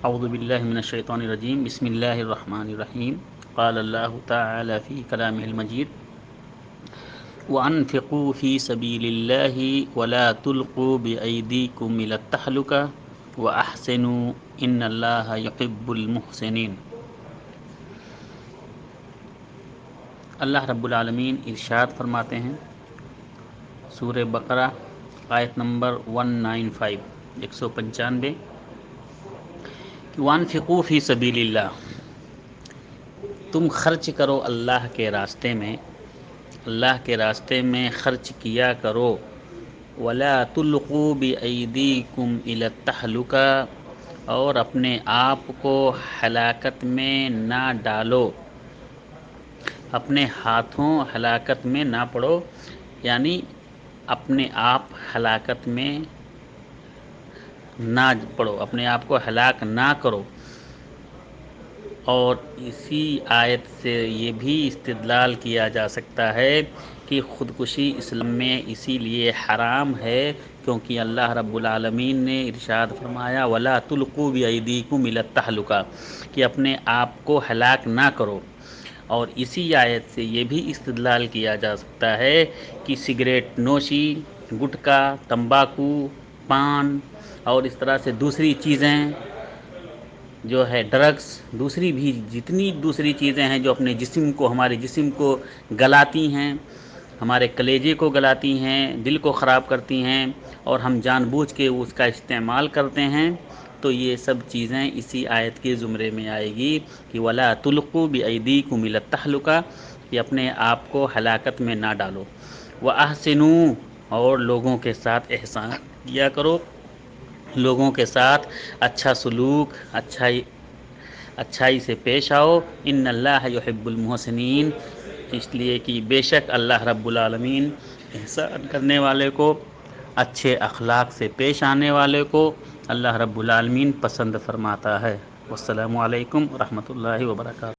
اعوذ باللہ من الشیطان الرجیم بسم اللہ الرحمن الرحیم قال اللہ تعالی فی کلامہ المجید وَأَنفِقُوا فِي سَبِيلِ اللَّهِ وَلَا تُلْقُوا بِأَيْدِيكُمْ إِلَى التَّهْلُكَةِ وَأَحْسِنُوا إِنَّ اللَّهَ يُحِبُّ الْمُحْسِنِينَ۔ اللہ رب العالمین ارشاد فرماتے ہیں سورہ بقرہ آیت نمبر 195 195 وَأَنفِقُوا فِي سَبِيلِ اللَّهِ، تم خرچ کرو اللہ کے راستے میں، اللہ کے راستے میں خرچ کیا کرو۔ وَلَا تُلْقُوا بِأَيْدِيكُمْ إِلَى التَّهْلُكَةِ، اور اپنے آپ کو ہلاکت میں نہ ڈالو، اپنے ہاتھوں ہلاکت میں نہ پڑو، یعنی اپنے آپ ہلاکت میں نہ پڑو، اپنے آپ کو ہلاک نہ کرو۔ اور اسی آیت سے یہ بھی استدلال کیا جا سکتا ہے کہ خودکشی اسلام میں اسی لیے حرام ہے کیونکہ اللہ رب العالمین نے ارشاد فرمایا وَلَا تُلْقُوا بِأَيْدِيكُمْ إِلَى التَّهْلُكَةِ، کہ اپنے آپ کو ہلاک نہ کرو۔ اور اسی آیت سے یہ بھی استدلال کیا جا سکتا ہے کہ سگریٹ نوشی، گٹکا، تمباکو، پان اور اس طرح سے دوسری چیزیں جو ہے ڈرگس، دوسری بھی جتنی دوسری چیزیں ہیں جو اپنے جسم کو، ہمارے جسم کو گلاتی ہیں، ہمارے کلیجے کو گلاتی ہیں، دل کو خراب کرتی ہیں اور ہم جان بوجھ کے اس کا استعمال کرتے ہیں، تو یہ سب چیزیں اسی آیت کے زمرے میں آئے گی کہ وَلَا تُلْقُوا بِأَيْدِيكُمْ إِلَى التَّهْلُكَةِ، کہ اپنے آپ کو ہلاکت میں نہ ڈالو۔ وَأَحْسِنُوا، اور لوگوں کے ساتھ احسان کیا کرو، لوگوں کے ساتھ اچھا سلوک، اچھائی سے پیش آؤ۔ ان اللہ یحب المحسنین، اس لیے کہ بے شک اللہ رب العالمین احسان کرنے والے کو، اچھے اخلاق سے پیش آنے والے کو اللہ رب العالمین پسند فرماتا ہے۔ والسلام علیکم ورحمۃ اللہ وبرکاتہ۔